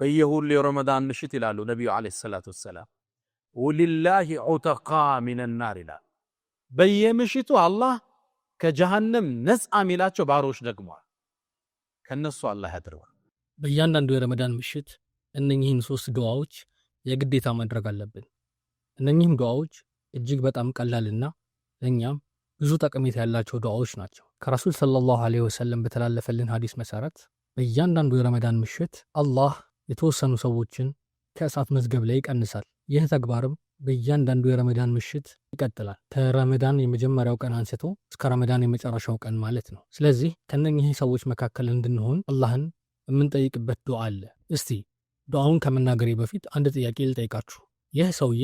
በየሁሉ የረመዳን ምሽት ይላሉ ነብዩ አለይሂ ሰላቱ ወሰላም ወሊላሂ ዑተቃ ሚነናር ይላል። በየምሽቱ አላህ ከጀሃነም ነፃ የሚላቸው ባሮች ደግሟል። ከነሱ አላህ ያድርገን። በእያንዳንዱ የረመዳን ምሽት እነኚህን 3 ዱዓዎች የግዴታ ማድረግ አለብን። እነኚህም ዱዓዎች እጅግ በጣም ቀላልና ለኛም ብዙ ጠቀሜታ ያላቸው ዱዓዎች ናቸው። ከረሱል ሰለላሁ ዐለይሂ ወሰለም በተላለፈልን ሐዲስ መሰረት በእያንዳንዱ የረመዳን ምሽት አላህ የተወሰኑ ሰዎችን ከእሳት መዝገብ ላይ ይቀንሳል። ይህ ተግባርም በእያንዳንዱ የረመዳን ምሽት ይቀጥላል። ከረመዳን የመጀመሪያው ቀን አንስቶ እስከ ረመዳን የመጨረሻው ቀን ማለት ነው። ስለዚህ ከነኚህ ሰዎች መካከል እንድንሆን አላህን የምንጠይቅበት ዱዓ አለ። እስቲ ዱዓውን ከመናገሬ በፊት አንድ ጥያቄ ልጠይቃችሁ። ይህ ሰውዬ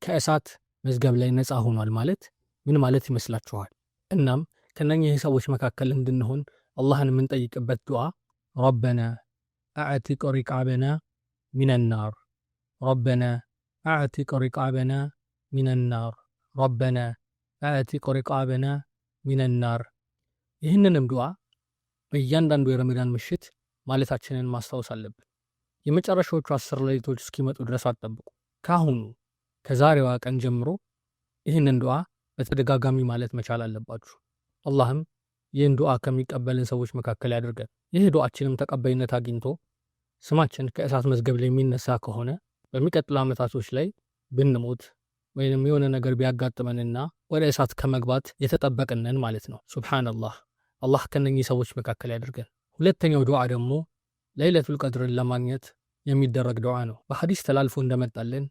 ከእሳት መዝገብ ላይ ነፃ ሆኗል ማለት ምን ማለት ይመስላችኋል? እናም ከነኚህ ሰዎች መካከል እንድንሆን አላህን የምንጠይቅበት ዱዓ ረበና አዕቲቅ ሪቃበና ሚነናር፣ ረበና አዕቲቅ ሪቃበና ሚነናር፣ ረበና አዕቲቅ ሪቃበና ሚነናር። ይህንንም ዱዓ በእያንዳንዱ የረመዳን ምሽት ማለታችንን ማስታወስ አለብን። የመጨረሻዎቹ 10 ሌሊቶች እስኪመጡ ድረስ አትጠብቁ። ካሁኑ ከዛሬዋ ቀን ጀምሮ ይህንን ዱዓ በተደጋጋሚ ማለት መቻል አለባችሁ። አላህም ይህን ዱዓ ከሚቀበልን ሰዎች መካከል ያድርገን። ይህ ዱዓችንም ተቀባይነት አግኝቶ ስማችን ከእሳት መዝገብ ላይ የሚነሳ ከሆነ በሚቀጥሉ ዓመታቶች ላይ ብንሞት ወይንም የሆነ ነገር ቢያጋጥመንና ወደ እሳት ከመግባት የተጠበቅነን ማለት ነው። ሱብሃንአላህ። አላህ ከነኚህ ሰዎች መካከል ያድርገን። ሁለተኛው ዱዓ ደግሞ ለይለቱል ቀድርን ለማግኘት የሚደረግ ዱዓ ነው። በሐዲስ ተላልፎ እንደመጣልን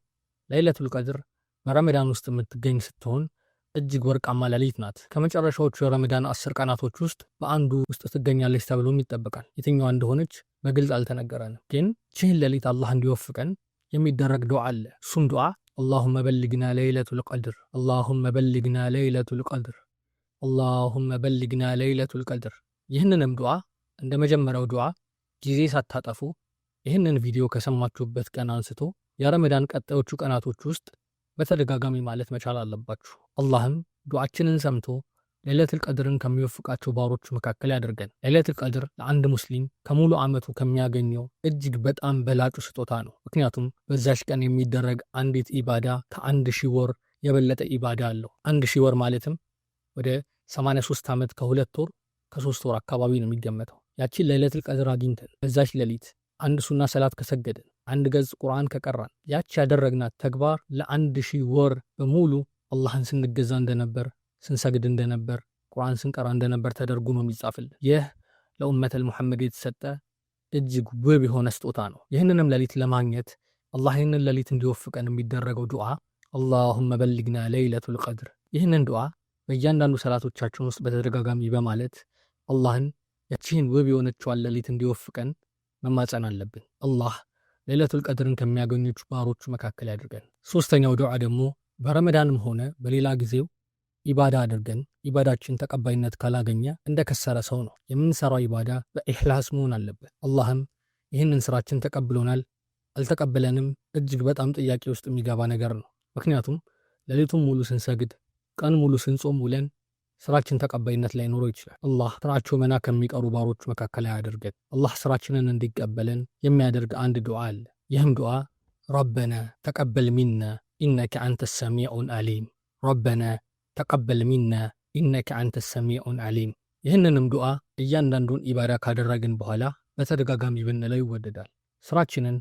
ለይለቱል ቀድር በረመዳን ውስጥ የምትገኝ ስትሆን እጅግ ወርቃማ ሌሊት ናት። ከመጨረሻዎቹ የረመዳን 10 ቀናቶች ውስጥ በአንዱ ውስጥ ትገኛለች ተብሎም ይጠበቃል። የትኛዋ እንደሆነች በግልጽ አልተነገረንም፣ ግን ይህን ሌሊት አላህ እንዲወፍቀን የሚደረግ ዱዓ አለ። እሱም ዱዓ አላሁመ በልግና ለይለቱል ቀድር፣ አላሁመ በልግና ለይለቱል ቀድር፣ አላሁመ በልግና ለይለቱል ቀድር። ይህንንም ዱዓ እንደ መጀመሪያው ዱዓ ጊዜ ሳታጠፉ ይህንን ቪዲዮ ከሰማችሁበት ቀን አንስቶ የረመዳን ቀጣዮቹ ቀናቶች ውስጥ በተደጋጋሚ ማለት መቻል አለባችሁ። አላህም ዱዓችንን ሰምቶ ለይለቱል ቀድርን ከሚወፍቃቸው ባሮች መካከል ያደርገን። ለይለቱል ቀድር ለአንድ ሙስሊም ከሙሉ ዓመቱ ከሚያገኘው እጅግ በጣም በላጩ ስጦታ ነው። ምክንያቱም በዛሽ ቀን የሚደረግ አንዲት ኢባዳ ከ1000 ወር የበለጠ ኢባዳ አለው። 1000 ወር ማለትም ወደ 83 ዓመት ከ2 ወር ከ3 ወር አካባቢ ነው የሚገመተው። ያቺን ለይለቱል ቀድር አግኝተን በዛሽ ሌሊት አንድ ሱና ሰላት ከሰገድን፣ አንድ ገጽ ቁርአን ከቀራን፣ ያቺ ያደረግናት ተግባር ለ1000 ወር በሙሉ አላህን ስንገዛ እንደነበር፣ ስንሰግድ እንደነበር፣ ቁርአን ስንቀራ እንደነበር ተደርጎ ነው የሚጻፍልን። ይህ ለኡመተል ሙሐመድ የተሰጠ እጅግ ውብ የሆነ ስጦታ ነው። ይህንንም ሌሊት ለማግኘት አላህ ይህንን ሌሊት እንዲወፍቀን የሚደረገው ዱዓ አላሁመ በልግና ለይለቱል ቀድር። ይህንን ዱዓ በእያንዳንዱ ሰላቶቻችን ውስጥ በተደጋጋሚ በማለት አላህን ያቺን ውብ የሆነችዋን ሌሊት እንዲወፍቀን መማጸን አለብን። አላህ ለይለቱል ቀድርን ከሚያገኙት ባሮቹ መካከል ያድርገን። ሶስተኛው ዱዓ ደግሞ በረመዳንም ሆነ በሌላ ጊዜው ኢባዳ አድርገን ኢባዳችን ተቀባይነት ካላገኘ እንደ ከሰረ ሰው ነው። የምንሰራው ኢባዳ በኢኽላስ መሆን አለበት። አላህም ይህንን ስራችን ተቀብሎናል አልተቀበለንም እጅግ በጣም ጥያቄ ውስጥ የሚገባ ነገር ነው። ምክንያቱም ሌሊቱን ሙሉ ስንሰግድ፣ ቀን ሙሉ ስንጾም ውለን ስራችን ተቀባይነት ላይ ኖሮ ይችላል። አላህ ስራቸው መና ከሚቀሩ ባሮች መካከል ያደርገን። አላህ ስራችንን እንዲቀበለን የሚያደርግ አንድ ዱዓ አለ። ይህም ዱዓ ረበና ተቀበል ሚና ኢነከ አንተ ሰሚዑን አሊም፣ ረበና ተቀበል ሚና ኢነከ አንተ ሰሚዑን አሊም። ይህንንም ዱዓ እያንዳንዱን ኢባዳ ካደረግን በኋላ በተደጋጋሚ ብንለው ይወደዳል። ስራችንን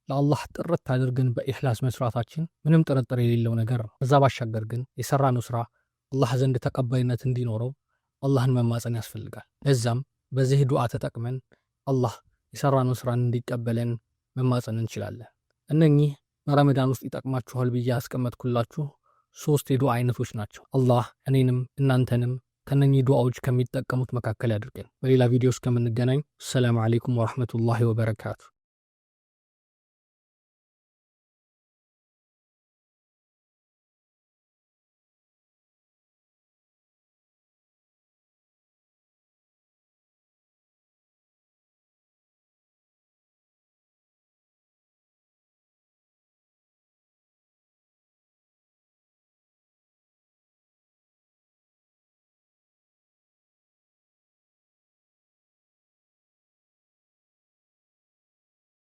ለአላህ ጥርት አድርገን በኢኽላስ መስራታችን ምንም ጥርጥር የሌለው ነገር ነው። ከዛ ባሻገር ግን የሰራነው ስራ አላህ ዘንድ ተቀባይነት እንዲኖረው አላህን መማጸን ያስፈልጋል። ለዛም በዚህ ዱዓ ተጠቅመን አላህ የሰራነው ስራን እንዲቀበለን መማጸን እንችላለን። እነኚህ በረመዳን ውስጥ ይጠቅማችኋል ብዬ ያስቀመጥኩላችሁ 3 የዱዓ አይነቶች ናቸው። አላህ እኔንም እናንተንም ከነኚህ ዱዓዎች ከሚጠቀሙት መካከል ያድርገን። በሌላ ቪዲዮ እስከምንገናኝ ሰላም አለይኩም ወራህመቱላሂ ወበረካቱ።